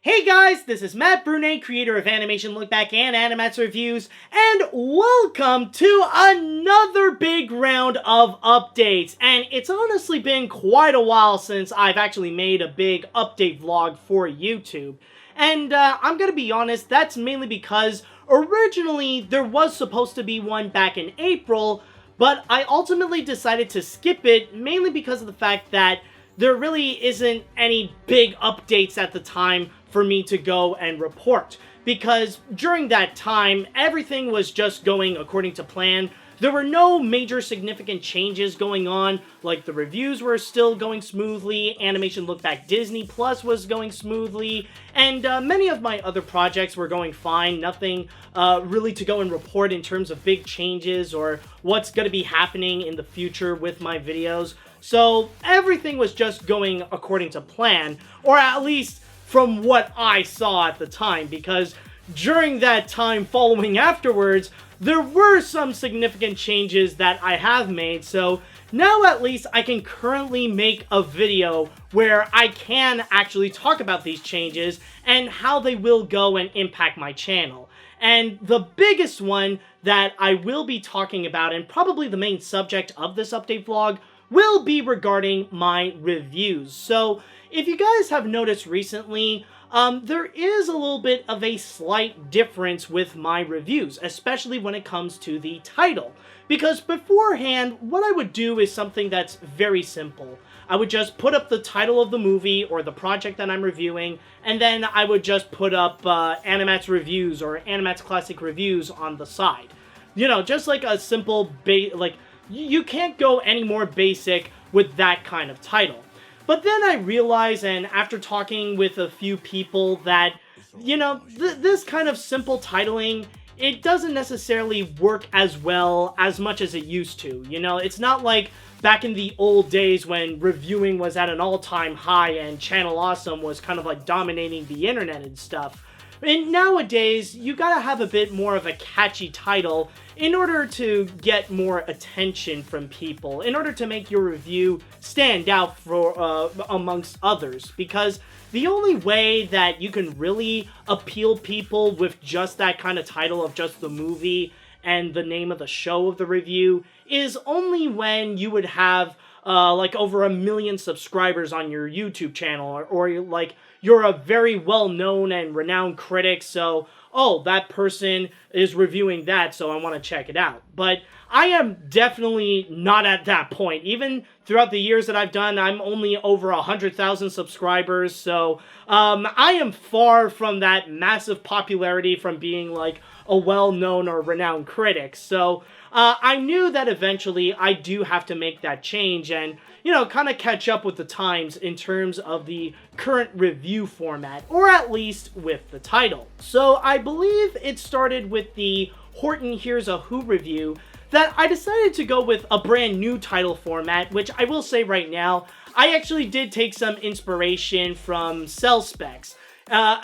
Hey guys, this is Matt Brunet, creator of Animation Look Back and AniMat's Reviews, and welcome to another big round of updates. And it's honestly been quite a while since I've actually made a big update vlog for YouTube. And I'm gonna be honest, that's mainly because originally there was supposed to be one back in April, but I ultimately decided to skip it mainly because of the fact that there really isn't any big updates at the time for me to go and report. Because during that time, everything was just going according to plan. There were no major significant changes going on, like the reviews were still going smoothly, Animation Look Back Disney Plus was going smoothly, and many of my other projects were going fine. Nothing really to go and report in terms of big changes or what's going to be happening in the future with my videos. So everything was just going according to plan, or at least from what I saw at the time, because during that time following afterwards, there were some significant changes that I have made, so now at least I can currently make a video where I can actually talk about these changes and how they will go and impact my channel. And the biggest one that I will be talking about, and probably the main subject of this update vlog, will be regarding my reviews. So if you guys have noticed recently, there is a little bit of a slight difference with my reviews, especially when it comes to the title. Because beforehand, what I would do is something that's very simple. I would just put up the title of the movie or the project that I'm reviewing, and then I would just put up AniMat's Reviews or AniMat's Classic Reviews on the side. You know, just like a simple, you can't go any more basic with that kind of title. But then I realized, and after talking with a few people, that, you know, this kind of simple titling, it doesn't necessarily work as well as much as it used to. You know, it's not like back in the old days when reviewing was at an all-time high and Channel Awesome was kind of like dominating the internet and stuff. And nowadays, you gotta have a bit more of a catchy title in order to get more attention from people, in order to make your review stand out for amongst others. Because the only way that you can really appeal people with just that kind of title of just the movie and the name of the show of the review is only when you would have like over 1 million subscribers on your YouTube channel, or like you're a very well-known and renowned critic, so, oh, that person is reviewing that, so I want to check it out. But I am definitely not at that point. Even throughout the years that I've done, I'm only over 100,000 subscribers, so I am far from that massive popularity from being like a well-known or renowned critic. So I knew that eventually I do have to make that change and, you know, kind of catch up with the times in terms of the current review format, or at least with the title. So I believe it started with the Horton Here's a Who review that I decided to go with a brand new title format, which I will say right now, I actually did take some inspiration from Cell Specs,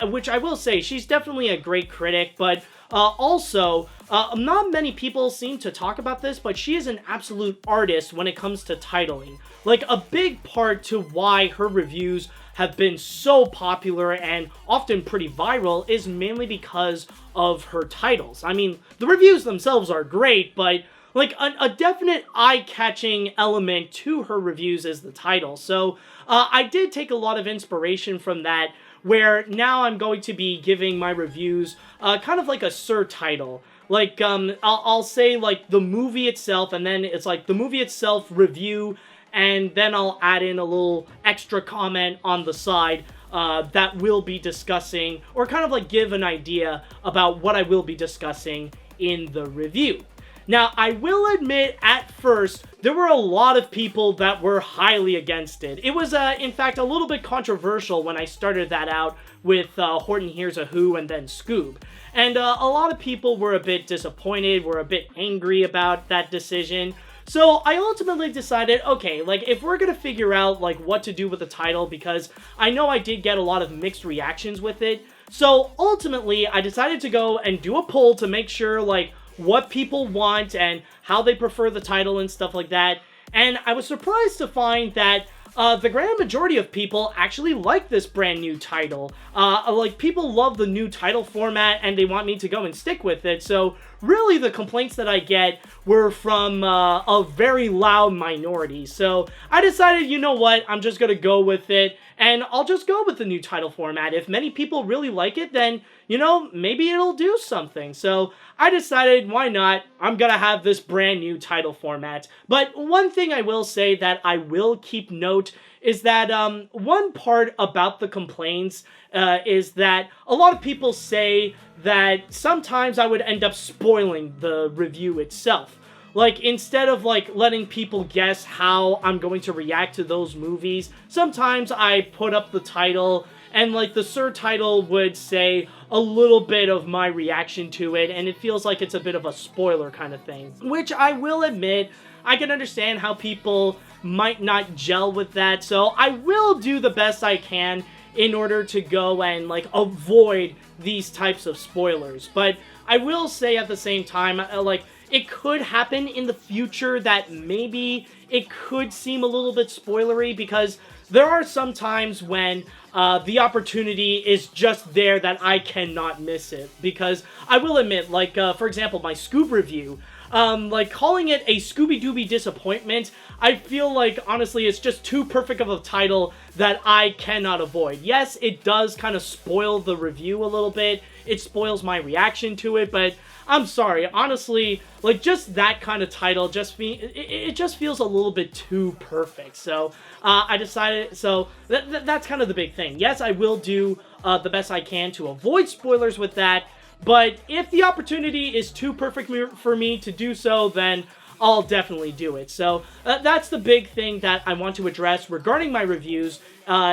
which I will say, she's definitely a great critic, but also, not many people seem to talk about this, but she is an absolute artist when it comes to titling. Like, a big part to why her reviews have been so popular and often pretty viral is mainly because of her titles. I mean, the reviews themselves are great, but like a definite eye-catching element to her reviews is the title. So I did take a lot of inspiration from that, where now I'm going to be giving my reviews kind of like a surtitle. Like, I'll say, like, the movie itself, and then it's like the movie itself review, and then I'll add in a little extra comment on the side that we'll be discussing, or kind of like give an idea about what I will be discussing in the review. Now, I will admit, at first, there were a lot of people that were highly against it. It was, in fact, a little bit controversial when I started that out with Horton Here's a Who and then Scoob. And a lot of people were a bit disappointed, were a bit angry about that decision. So I ultimately decided, okay, like, if we're gonna figure out, like, what to do with the title, because I know I did get a lot of mixed reactions with it, so ultimately I decided to go and do a poll to make sure, like, what people want and how they prefer the title and stuff like that. And I was surprised to find that the grand majority of people actually like this brand new title. Like, people love the new title format, and they want me to go and stick with it. So really, the complaints that I get were from a very loud minority. So I decided, you know what, I'm just gonna go with it, and I'll just go with the new title format. If many people really like it, then, you know, maybe it'll do something. So I decided, why not? I'm gonna have this brand new title format. But one thing I will say that I will keep note is that one part about the complaints is that a lot of people say that sometimes I would end up spoiling the review itself. Like, instead of, like, letting people guess how I'm going to react to those movies, sometimes I put up the title, and, like, the surtitle would say a little bit of my reaction to it, and it feels like it's a bit of a spoiler kind of thing. Which, I will admit, I can understand how people might not gel with that, so I will do the best I can in order to go and, like, avoid these types of spoilers. But I will say at the same time, like, it could happen in the future that maybe it could seem a little bit spoilery, because there are some times when the opportunity is just there that I cannot miss it. Because I will admit, like, for example, my Scoob review, like, calling it a Scooby-Dooby disappointment, I feel like, honestly, it's just too perfect of a title that I cannot avoid. Yes, it does kind of spoil the review a little bit, it spoils my reaction to it, but I'm sorry, honestly, like, just that kind of title it just feels a little bit too perfect. So I decided, so that's kind of the big thing. Yes, I will do the best I can to avoid spoilers with that, but if the opportunity is too perfect for me to do so, then I'll definitely do it. So that's the big thing that I want to address regarding my reviews,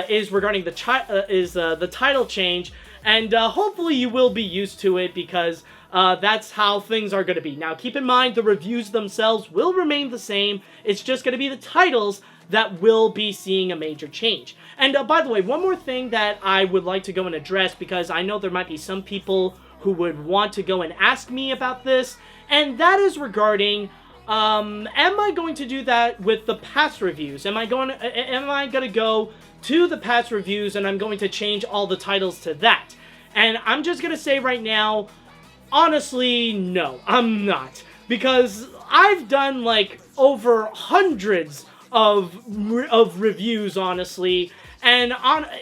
is regarding the title change, and hopefully you will be used to it, because that's how things are going to be. Now, keep in mind, the reviews themselves will remain the same. It's just going to be the titles that will be seeing a major change. And by the way, one more thing that I would like to go and address, because I know there might be some people who would want to go and ask me about this, and that is regarding, am I going to do that with the past reviews? Am I going to go to the past reviews and I'm going to change all the titles to that? And I'm just going to say right now, honestly, no, I'm not. Because I've done, like, over hundreds of reviews, honestly, and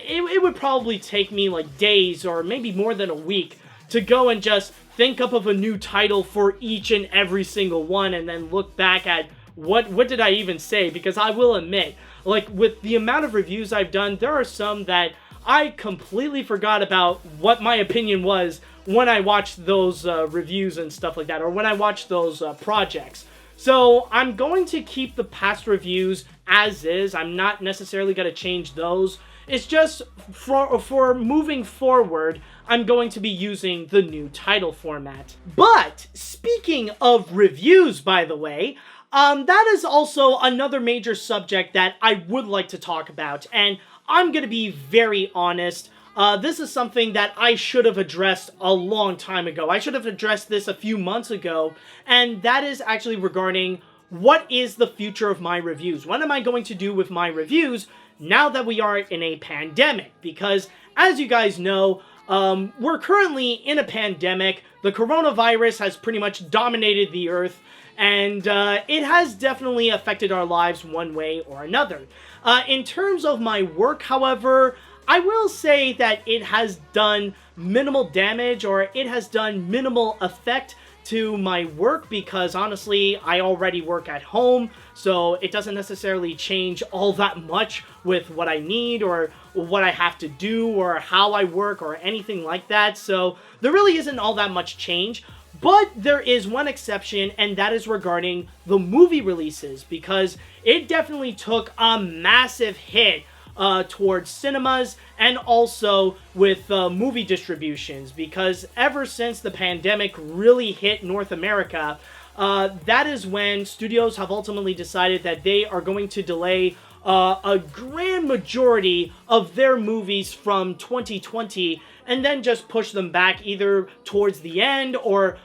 it would probably take me, like, days or maybe more than a week to go and just think up of a new title for each and every single one, and then look back at what did I even say. Because I will admit, like, with the amount of reviews I've done, there are some that I completely forgot about what my opinion was when I watched those reviews and stuff like that, or when I watched those projects. So I'm going to keep the past reviews as is. I'm not necessarily going to change those. It's just for moving forward, I'm going to be using the new title format. But speaking of reviews, by the way, that is also another major subject that I would like to talk about, and I'm going to be very honest. This is something that I should have addressed a long time ago. I should have addressed this a few months ago, and that is actually regarding what is the future of my reviews. What am I going to do with my reviews now that we are in a pandemic? Because, as you guys know, we're currently in a pandemic. The coronavirus has pretty much dominated the earth, and it has definitely affected our lives one way or another. In terms of my work, however, I will say that it has done minimal damage, or it has done minimal effect to my work, because honestly, I already work at home, so it doesn't necessarily change all that much with what I need, or what I have to do, or how I work, or anything like that. So there really isn't all that much change. But there is one exception, and that is regarding the movie releases, because it definitely took a massive hit towards cinemas, and also with movie distributions, because ever since the pandemic really hit North America, that is when studios have ultimately decided that they are going to delay a grand majority of their movies from 2020, and then just push them back either towards the end, or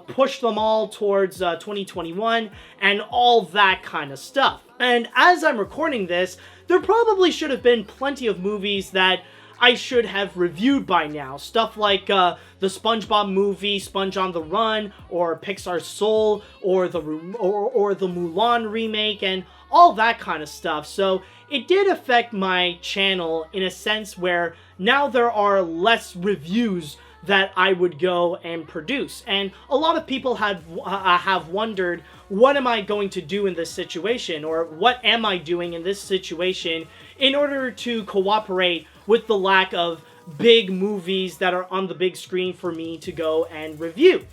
push them all towards 2021, and all that kind of stuff. And as I'm recording this, there probably should have been plenty of movies that I should have reviewed by now. Stuff like the SpongeBob movie, Sponge on the Run, or Pixar's Soul, or the Mulan remake, and all that kind of stuff. So it did affect my channel in a sense where now there are less reviews that I would go and produce. And a lot of people have wondered, what am I going to do in this situation? Or what am I doing in this situation in order to cooperate with the lack of big movies that are on the big screen for me to go and review?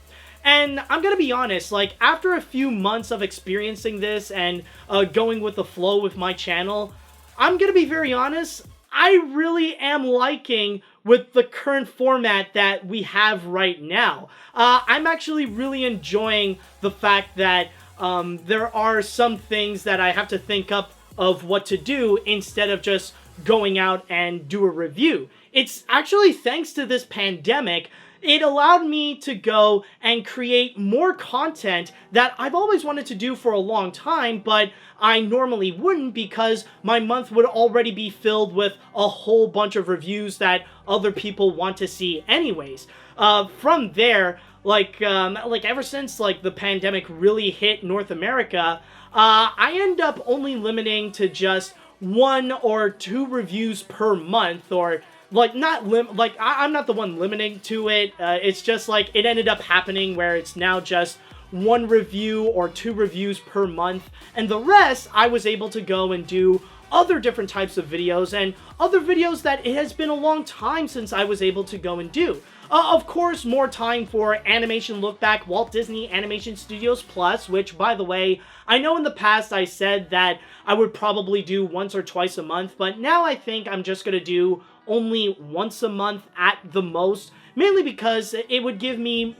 And I'm gonna be honest, like, after a few months of experiencing this and going with the flow with my channel, I'm gonna be very honest, I really am liking with the current format that we have right now. I'm actually really enjoying the fact that there are some things that I have to think up of what to do instead of just going out and do a review. It's actually thanks to this pandemic, it allowed me to go and create more content that I've always wanted to do for a long time, but I normally wouldn't because my month would already be filled with a whole bunch of reviews that other people want to see anyways. From there, like ever since like the pandemic really hit North America, I end up only limiting to just 1 or 2 reviews per month, or like I'm not the one limiting to it. It's just like it ended up happening where it's now just 1 review or 2 reviews per month, and the rest I was able to go and do other different types of videos and other videos that it has been a long time since I was able to go and do. Of course, more time for Animation Look Back Walt Disney Animation Studios Plus, which, by the way, I know in the past I said that I would probably do once or twice a month, but now I think I'm just going to do only once a month at the most, mainly because it would give me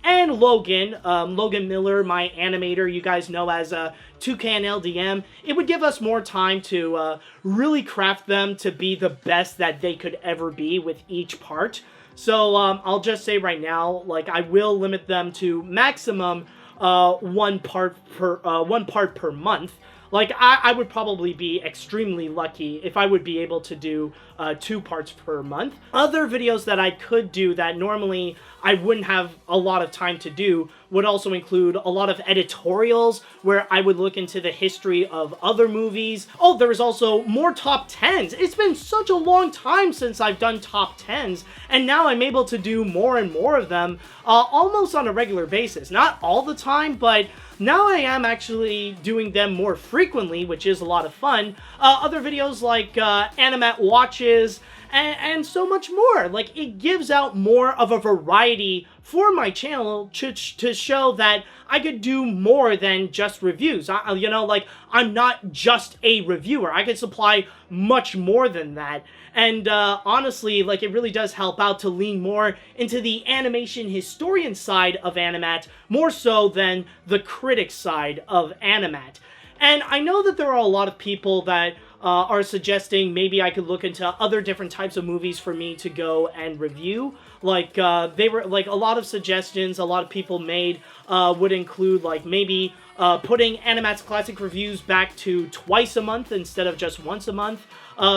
and Logan Miller, my animator, you guys know as Toucan LDM, it would give us more time to really craft them to be the best that they could ever be with each part. So I'll just say right now, like, I will limit them to maximum 1 part per month. Like, I would probably be extremely lucky if I would be able to do 2 parts per month. Other videos that I could do that normally I wouldn't have a lot of time to do would also include a lot of editorials where I would look into the history of other movies. Oh, there is also more top 10s. It's been such a long time since I've done top 10s, and now I'm able to do more and more of them almost on a regular basis. Not all the time, but now I am actually doing them more frequently, which is a lot of fun. Other videos like AniMat watches and so much more. Like, it gives out more of a variety for my channel to show that I could do more than just reviews. I'm not just a reviewer. I could supply much more than that. And honestly, like, it really does help out to lean more into the animation historian side of AniMat, more so than the critic side of AniMat. And I know that there are a lot of people that are suggesting maybe I could look into other different types of movies for me to go and review. Like, they were, like, a lot of suggestions a lot of people made would include, like, maybe putting AniMat's classic reviews back to twice a month instead of just once a month.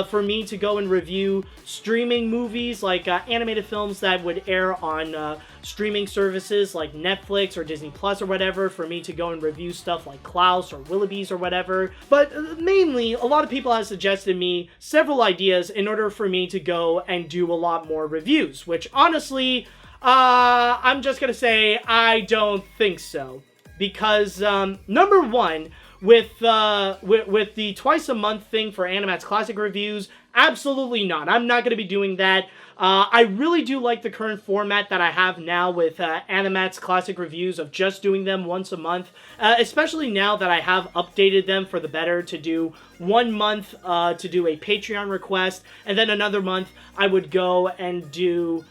For me to go and review streaming movies, like animated films that would air on streaming services like Netflix or Disney Plus or whatever, for me to go and review stuff like Klaus or Willoughby's or whatever. But mainly, a lot of people have suggested me several ideas in order for me to go and do a lot more reviews, which honestly, I'm just gonna say I don't think so. Because, number one, with the twice a month thing for AniMat's classic reviews, absolutely not. I'm not going to be doing that. I really do like the current format that I have now with AniMat's classic reviews of just doing them once a month, especially now that I have updated them for the better to do 1 month to do a Patreon request, and then another month I would go and do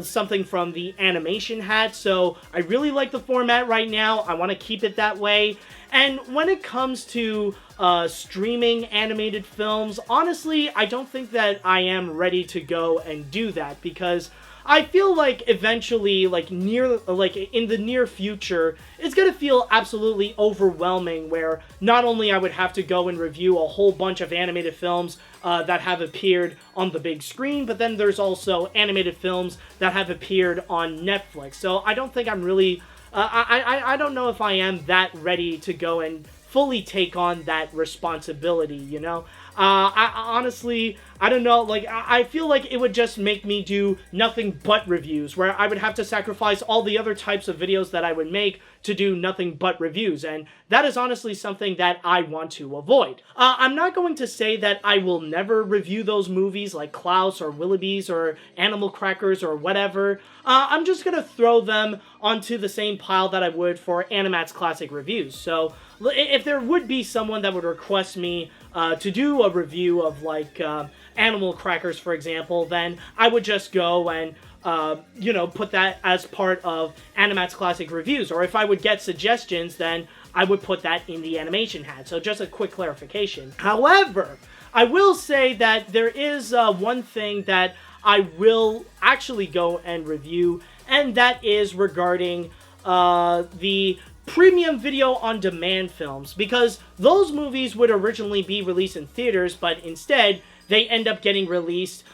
something from the animation hat. So I really like the format right now. I want to keep it that way. And when it comes to streaming animated films, honestly, I don't think that I am ready to go and do that, because I feel like eventually, like in the near future, it's gonna feel absolutely overwhelming, where not only I would have to go and review a whole bunch of animated films that have appeared on the big screen, but then there's also animated films that have appeared on Netflix. So I don't think I'm really, I don't know if I am that ready to go and fully take on that responsibility, you know? I honestly, I don't know, like, I feel like it would just make me do nothing but reviews, where I would have to sacrifice all the other types of videos that I would make to do nothing but reviews, and that is honestly something that I want to avoid. I'm not going to say that I will never review those movies like Klaus or Willoughby's or Animal Crackers or whatever. I'm just gonna throw them onto the same pile that I would for AniMat's classic reviews. So if there would be someone that would request me to do a review of, like, Animal Crackers, for example, then I would just go and, put that as part of AniMat's classic reviews. Or if I would get suggestions, then I would put that in the animation hat. So just a quick clarification. However, I will say that there is one thing that I will actually go and review, and that is regarding the premium video on demand films, because those movies would originally be released in theaters, but instead they end up getting released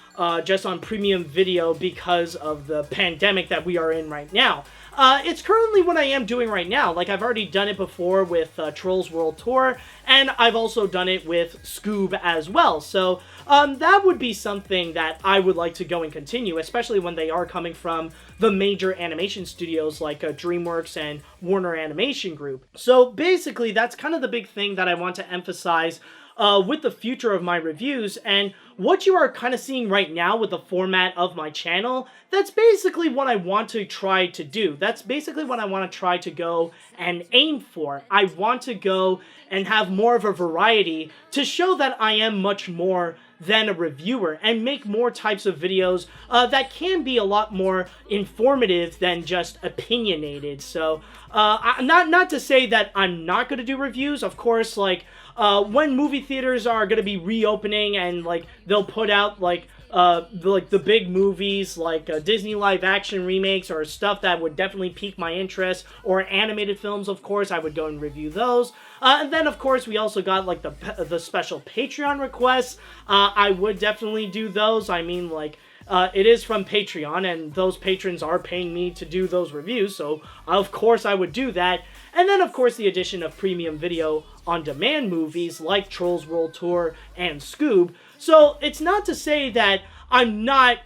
just on premium video because of the pandemic that we are in right now. It's currently what I am doing right now. Like, I've already done it before with Trolls World Tour, and I've also done it with Scoob as well. So that would be something that I would like to go and continue, especially when they are coming from the major animation studios like DreamWorks and Warner Animation Group. So basically, that's kind of the big thing that I want to emphasize with the future of my reviews, and what you are kind of seeing right now with the format of my channel, that's basically what I want to try to do. That's basically what I want to try to go and aim for. I want to go and have more of a variety to show that I am much more than a reviewer, and make more types of videos that can be a lot more informative than just opinionated. So not to say that I'm not going to do reviews. Of course, like, when movie theaters are going to be reopening, and like they'll put out like the big movies like Disney live action remakes or stuff that would definitely pique my interest, or animated films, of course, I would go and review those. And then, of course, we also got like the special Patreon requests. I would definitely do those. I mean, like, it is from Patreon, and those patrons are paying me to do those reviews, so of course I would do that. And then, of course, the addition of premium video on demand movies like Trolls World Tour and Scoob. So it's not to say that I'm not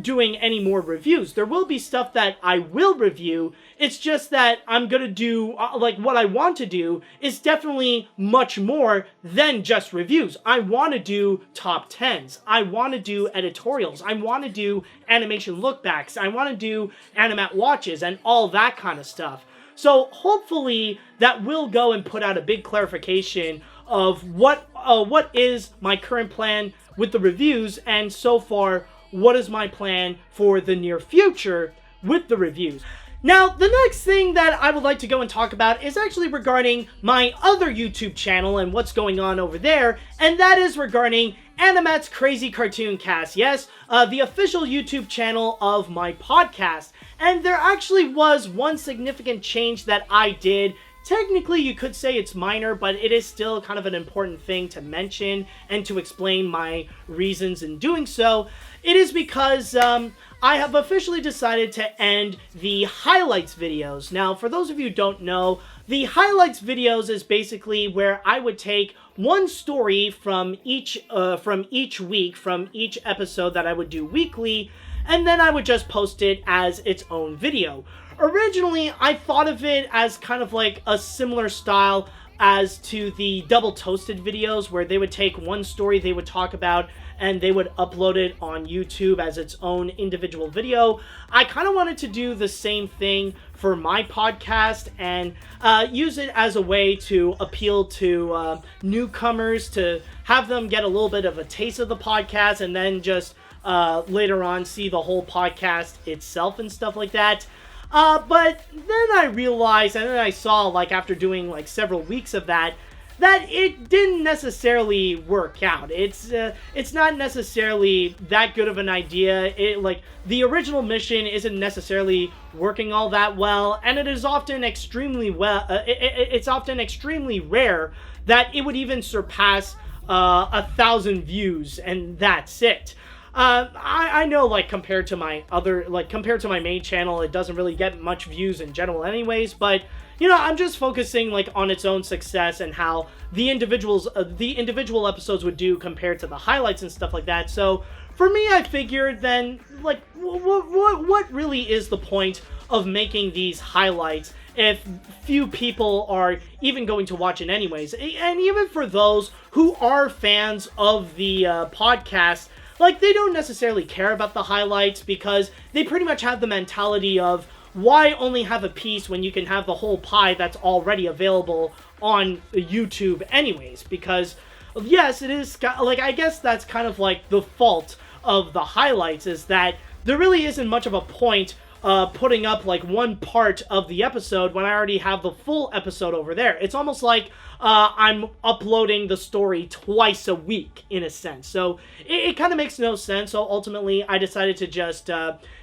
doing any more reviews. There will be stuff that I will review. It's just that I'm gonna do, like, what I want to do is definitely much more than just reviews. I want to do top 10s. I want to do editorials. I want to do animation lookbacks. I want to do AniMat watches and all that kind of stuff. So hopefully that will go and put out a big clarification of what is my current plan with the reviews, and so far, what is my plan for the near future with the reviews. Now, the next thing that I would like to go and talk about is actually regarding my other YouTube channel and what's going on over there, and that is regarding AniMat's Crazy Cartoon Cast. Yes, the official YouTube channel of my podcast. And there actually was one significant change that I did. Technically, you could say it's minor, but it is still kind of an important thing to mention and to explain my reasons in doing so. It is because I have officially decided to end the highlights videos. Now, for those of you who don't know, the highlights videos is basically where I would take one story from each week, from each episode that I would do weekly, and then I would just post it as its own video. Originally, I thought of it as kind of like a similar style as to the Double Toasted videos, where they would take one story they would talk about and they would upload it on YouTube as its own individual video. I kind of wanted to do the same thing for my podcast and use it as a way to appeal to newcomers, to have them get a little bit of a taste of the podcast, and then just later on see the whole podcast itself and stuff like that. But then I realized, and then I saw, like, after doing like several weeks of that, that it didn't necessarily work out. It's not necessarily that good of an idea. The original mission isn't necessarily working all that well, and it is often it's often extremely rare that it would even surpass 1,000 views, and that's it. I know, compared to my main channel, it doesn't really get much views in general anyways, but, I'm just focusing, on its own success and how the individual episodes would do compared to the highlights and stuff like that. So, for me, I figured then, what really is the point of making these highlights if few people are even going to watch it anyways? And even for those who are fans of the podcast, they don't necessarily care about the highlights because they pretty much have the mentality of, why only have a piece when you can have the whole pie that's already available on YouTube anyways? Because, yes, it is, I guess that's kind of the fault of the highlights, is that there really isn't much of a point putting up one part of the episode when I already have the full episode over there. It's almost like I'm uploading the story twice a week, in a sense. So it kind of makes no sense. So ultimately, I decided to just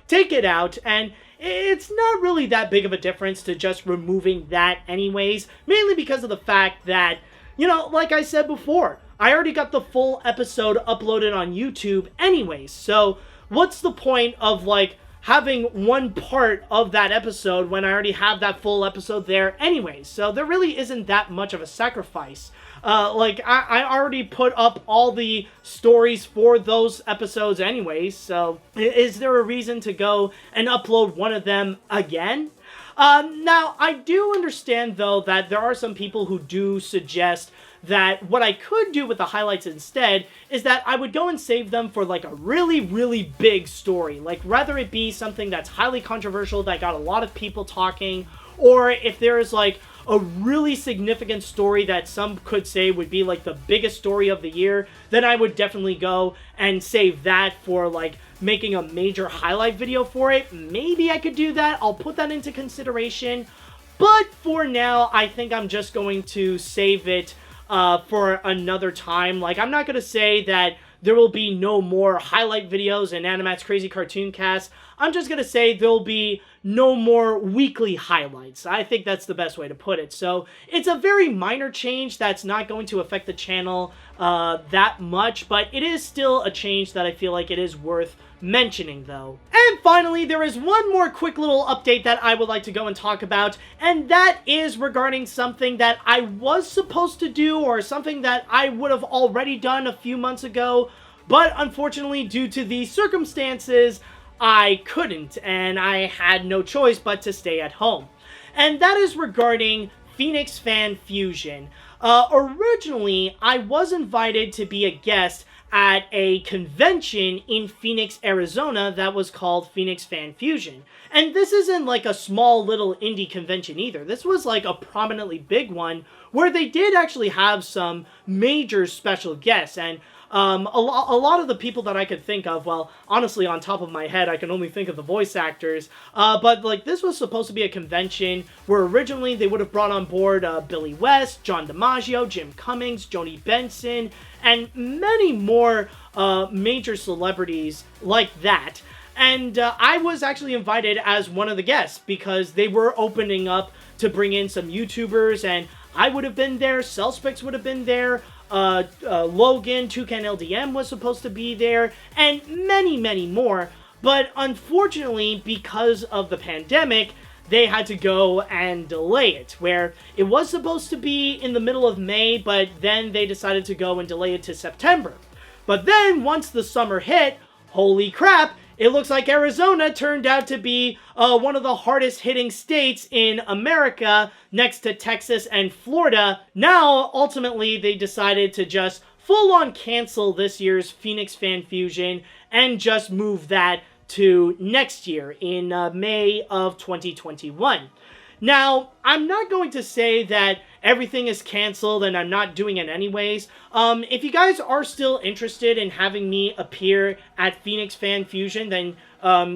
take it out, and it's not really that big of a difference to just removing that anyways, mainly because of the fact that, like I said before, I already got the full episode uploaded on YouTube anyways. So what's the point of having one part of that episode when I already have that full episode there anyways? So there really isn't that much of a sacrifice. I already put up all the stories for those episodes anyways, so is there a reason to go and upload one of them again? Now, I do understand, though, that there are some people who do suggest that what I could do with the highlights instead is that I would go and save them for a really, really big story. Rather it be something that's highly controversial that got a lot of people talking, or if there's a really significant story that some could say would be the biggest story of the year, then I would definitely go and save that for making a major highlight video for it. Maybe I could do that. I'll put that into consideration. But for now, I think I'm just going to save it for another time. I'm not going to say that there will be no more highlight videos in AniMat's Crazy Cartoon Cast. I'm just going to say there'll be no more weekly highlights. I think that's the best way to put it. So it's a very minor change that's not going to affect the channel that much, but it is still a change that I feel like it is worth mentioning, though. And finally, there is one more quick little update that I would like to go and talk about, and that is regarding something that I was supposed to do, or something that I would have already done a few months ago, but unfortunately, due to the circumstances, I couldn't, and I had no choice but to stay at home. And that is regarding Phoenix Fan Fusion. Originally, I was invited to be a guest at a convention in Phoenix, Arizona that was called Phoenix Fan Fusion. And this isn't a small little indie convention either. This was a prominently big one where they did actually have some major special guests. And a lot of the people that I could think of, well, honestly, on top of my head, I can only think of the voice actors, but this was supposed to be a convention where originally they would have brought on board Billy West, John DiMaggio, Jim Cummings, Joni Benson, and many more major celebrities like that. And I was actually invited as one of the guests because they were opening up to bring in some YouTubers, and I would have been there, Cellspix would have been there, Logan, Toucan LDM was supposed to be there, and many, many more. But unfortunately, because of the pandemic, they had to go and delay it, where it was supposed to be in the middle of May, but then they decided to go and delay it to September. But then, once the summer hit, holy crap, it looks like Arizona turned out to be one of the hardest hitting states in America, next to Texas and Florida. Now, ultimately, they decided to just full-on cancel this year's Phoenix Fan Fusion and just move that to next year in May of 2021. Now, I'm not going to say that everything is canceled and I'm not doing it anyways. If you guys are still interested in having me appear at Phoenix Fan Fusion, then,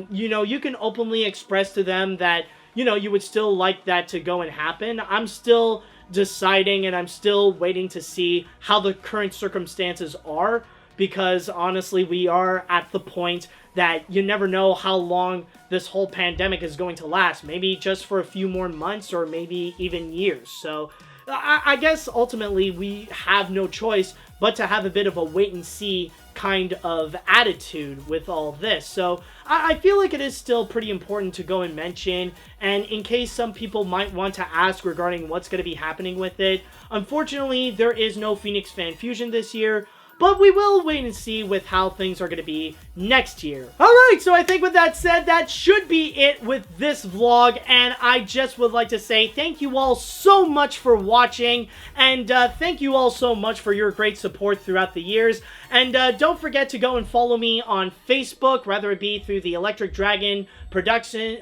you can openly express to them that, you would still like that to go and happen. I'm still deciding, and I'm still waiting to see how the current circumstances are, because honestly, we are at the point that you never know how long this whole pandemic is going to last. Maybe just for a few more months, or maybe even years. So I guess ultimately we have no choice but to have a bit of a wait and see kind of attitude with all this. So I feel like it is still pretty important to go and mention, and in case some people might want to ask regarding what's going to be happening with it, unfortunately there is no Phoenix Fan Fusion this year, but we will wait and see with how things are going to be next year. Alright, so I think with that said, that should be it with this vlog, and I just would like to say thank you all so much for watching, and thank you all so much for your great support throughout the years, and don't forget to go and follow me on Facebook, whether it be through the Electric Dragon Productions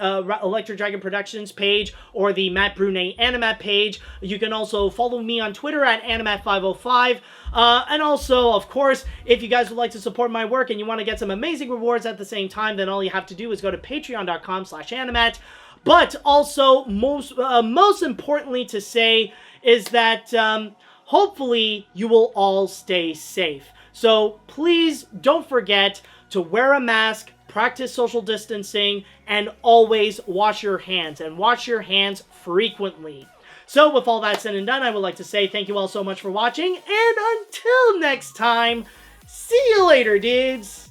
page, or the Matt Brunet AniMat page. You can also follow me on Twitter at AniMat505, and also, of course, if you guys would like to support my work and you want to get some amazing rewards at the same time, then all you have to do is go to patreon.com/animat. But also, most importantly to say is that hopefully you will all stay safe. So please don't forget to wear a mask, practice social distancing, and always wash your hands, and wash your hands frequently. So with all that said and done, I would like to say thank you all so much for watching, and until next time, see you later, dudes!